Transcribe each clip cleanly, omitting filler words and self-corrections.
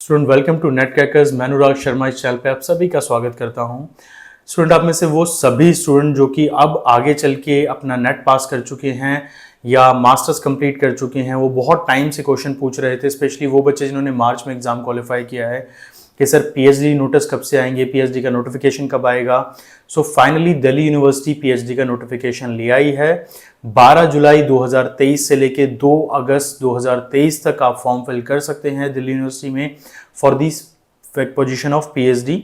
Student welcome to NET crackers. मैं अनुराग शर्मा इस channel पे आप सभी का स्वागत करता हूं। स्टूडेंट, आप में से वो सभी स्टूडेंट जो कि अब आगे चल के अपना नेट पास कर चुके हैं या मास्टर्स कंप्लीट कर चुके हैं, वो बहुत टाइम से क्वेश्चन पूछ रहे थे। स्पेशली वो बच्चे जिन्होंने मार्च में एग्जाम क्वालिफाई किया है कि सर पीएचडी नोटिस कब से आएंगे, पीएचडी का नोटिफिकेशन कब आएगा। So finally Delhi university PhD का नोटिफिकेशन ले आई है। 12 जुलाई 2023 से लेके 2 अगस्त 2023 तक आप फॉर्म फिल कर सकते हैं दिल्ली यूनिवर्सिटी में for this position of PhD.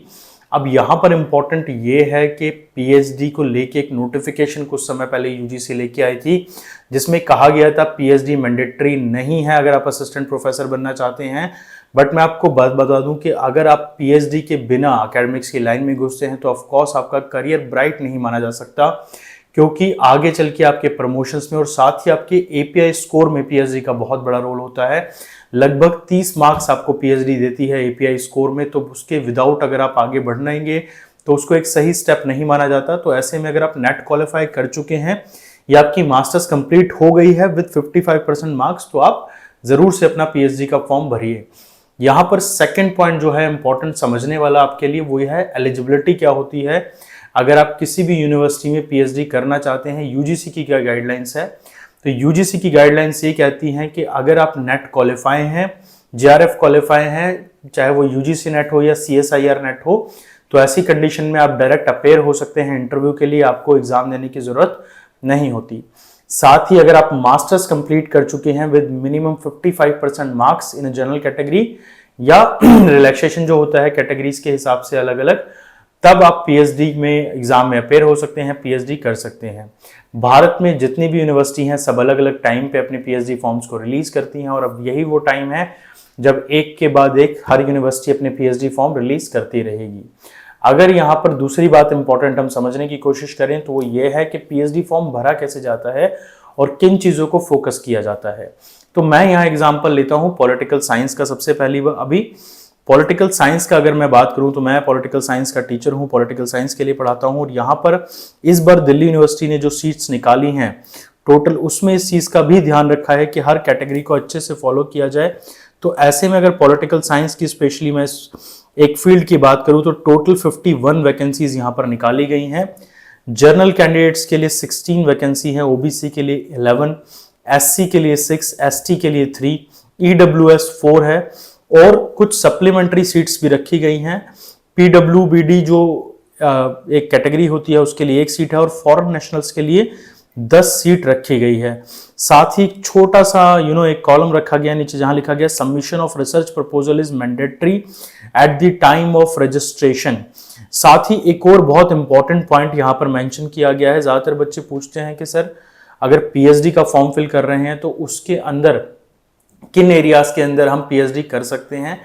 अब यहाँ पर इम्पॉर्टेंट ये है कि पीएचडी को लेके एक नोटिफिकेशन कुछ समय पहले यूजीसी लेके आई थी, जिसमें कहा गया था पीएचडी मैंडेटरी नहीं है अगर आप असिस्टेंट प्रोफेसर बनना चाहते हैं। बट मैं आपको बात बता दूं कि अगर आप पीएचडी के बिना एकेडमिक्स की लाइन में घुसते हैं तो ऑफ कोर्स आपका करियर ब्राइट नहीं माना जा सकता, क्योंकि आगे चल के आपके प्रमोशंस में और साथ ही आपके एपीआई स्कोर में पीएचडी का बहुत बड़ा रोल होता है। लगभग 30 मार्क्स आपको पीएचडी देती है एपीआई स्कोर में, तो उसके विदाउट अगर आप आगे बढ़ाएंगे तो उसको एक सही स्टेप नहीं माना जाता। तो ऐसे में अगर आप नेट क्वालिफाई कर चुके हैं या आपकी मास्टर्स कंप्लीट हो गई है विद 55% मार्क्स, तो आप जरूर से अपना पीएचडी का फॉर्म भरिए। यहाँ पर सेकंड पॉइंट जो है इंपॉर्टेंट समझने वाला आपके लिए, वो है एलिजिबिलिटी क्या होती है अगर आप किसी भी यूनिवर्सिटी में पीएचडी करना चाहते हैं। यूजीसी की क्या गाइडलाइंस है? तो यूजीसी की गाइडलाइंस ये कहती हैं कि अगर आप नेट क्वालिफाई हैं, जेआरएफ क्वालिफाई हैं, चाहे वो यूजीसी नेट हो या सीएसआईआर नेट हो, तो ऐसी कंडीशन में आप डायरेक्ट अपेयर हो सकते हैं इंटरव्यू के लिए, आपको एग्जाम देने की जरूरत नहीं होती। साथ ही अगर आप मास्टर्स कंप्लीट कर चुके हैं with minimum 55% marks in general category या रिलैक्सेशन जो होता है कैटेगरीज के हिसाब से अलग अलग, तब आप पीएचडी में एग्जाम में अपेयर हो सकते हैं, पीएचडी कर सकते हैं। भारत में जितनी भी यूनिवर्सिटी हैं सब अलग अलग टाइम पे अपने पीएचडी फॉर्म्स को रिलीज करती हैं, और अब यही वो टाइम है जब एक के बाद एक हर यूनिवर्सिटी अपने पीएचडी फॉर्म रिलीज करती रहेगी। अगर यहाँ पर दूसरी बात इंपॉर्टेंट हम समझने की कोशिश करें तो वो ये है कि पीएचडी फॉर्म भरा कैसे जाता है और किन चीज़ों को फोकस किया जाता है। तो मैं यहाँ एग्जाम्पल लेता हूँ पॉलिटिकल साइंस का। सबसे पहली अभी पॉलिटिकल साइंस का अगर मैं बात करूं तो मैं पॉलिटिकल साइंस का टीचर हूं, पॉलिटिकल साइंस के लिए पढ़ाता हूं, और यहाँ पर इस बार दिल्ली यूनिवर्सिटी ने जो सीट्स निकाली हैं टोटल, उसमें इस चीज़ का भी ध्यान रखा है कि हर कैटेगरी को अच्छे से फॉलो किया जाए। तो ऐसे में अगर पॉलिटिकल साइंस की स्पेशली मैं एक फील्ड की बात करूं तो टोटल 51 वैकेंसीज यहाँ पर निकाली गई हैं। जनरल कैंडिडेट्स के लिए 16 वैकेंसी है, ओबीसी के लिए 11, एससी के लिए 6, एसटी के लिए 3, ईडब्ल्यूएस 4 है, और कुछ सप्लीमेंट्री सीट्स भी रखी गई हैं। पीडब्ल्यूबीडी जो एक कैटेगरी होती है उसके लिए 1 सीट है, और फॉरेन नेशनल्स के लिए 10 सीट रखी गई है। साथ ही छोटा सा एक कॉलम रखा गया नीचे जहां लिखा गया submission of research proposal is mandatory at the time of registration. साथ ही एक और बहुत इंपॉर्टेंट पॉइंट यहां पर मेंशन किया गया है। ज्यादातर बच्चे पूछते हैं कि सर अगर पीएचडी का फॉर्म फिल कर रहे हैं तो उसके अंदर किन एरियाज के अंदर हम पीएचडी कर सकते हैं।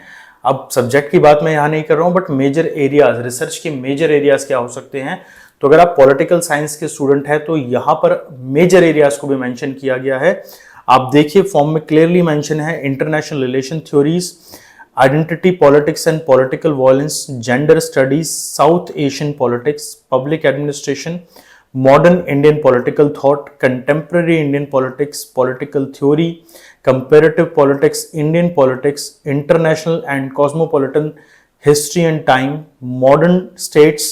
अब सब्जेक्ट की बात मैं यहाँ नहीं कर रहा हूँ, बट मेजर एरियाज, रिसर्च के मेजर एरियाज क्या हो सकते हैं। तो अगर आप पॉलिटिकल साइंस के स्टूडेंट हैं तो यहाँ पर मेजर एरियाज को भी मेंशन किया गया है। आप देखिए फॉर्म में क्लियरली मेंशन है international relation theories, identity politics and political violence, gender studies, south Asian politics, public administration, modern Indian political thought, contemporary Indian politics, political theory, comparative politics, Indian politics, international and cosmopolitan history and time, modern states,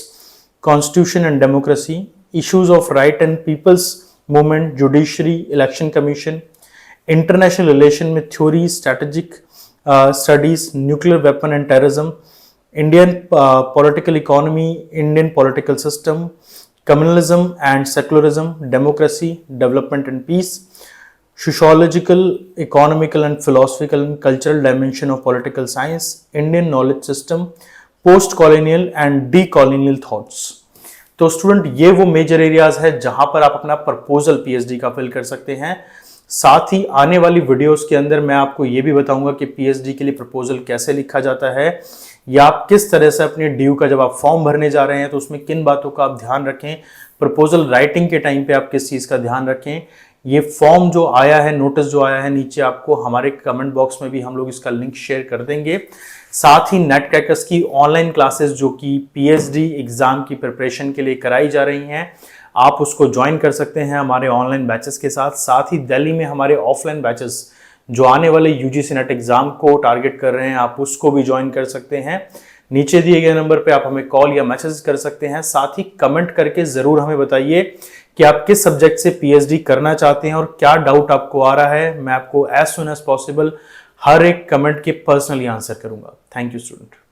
constitution and democracy, issues of right and people's movement, judiciary, election commission, international relation with theory, strategic studies, nuclear weapon and terrorism, Indian political economy, Indian political system, communalism and secularism, democracy, development and peace, sociological, economical and philosophical and cultural dimension of political science, Indian knowledge system, post-colonial and decolonial thoughts। तो student ये वो major areas है जहां पर आप अपना proposal PhD का fill कर सकते हैं। साथ ही आने वाली वीडियोस के अंदर मैं आपको ये भी बताऊंगा कि पीएचडी के लिए प्रपोजल कैसे लिखा जाता है, या आप किस तरह से अपने ड्यू का जब आप फॉर्म भरने जा रहे हैं तो उसमें किन बातों का आप ध्यान रखें, प्रपोजल राइटिंग के टाइम पे आप किस चीज़ का ध्यान रखें। ये फॉर्म जो आया है, नोटिस जो आया है, नीचे आपको हमारे कमेंट बॉक्स में भी हम लोग इसका लिंक शेयर कर देंगे। साथ ही नेट क्रैकर्स की ऑनलाइन क्लासेस जो कि पीएचडी एग्जाम की प्रिपरेशन के लिए कराई जा रही हैं, आप उसको ज्वाइन कर सकते हैं हमारे ऑनलाइन बैचेस के साथ। साथ ही दिल्ली में हमारे ऑफलाइन बैचेस जो आने वाले यूजीसी नेट एग्जाम को टारगेट कर रहे हैं, आप उसको भी ज्वाइन कर सकते हैं। नीचे दिए गए नंबर पे आप हमें कॉल या मैसेज कर सकते हैं। साथ ही कमेंट करके जरूर हमें बताइए कि आप किस सब्जेक्ट से पीएचडी करना चाहते हैं और क्या डाउट आपको आ रहा है। मैं आपको एज सुन एज पॉसिबल हर एक कमेंट के पर्सनली आंसर करूंगा। Thank you student.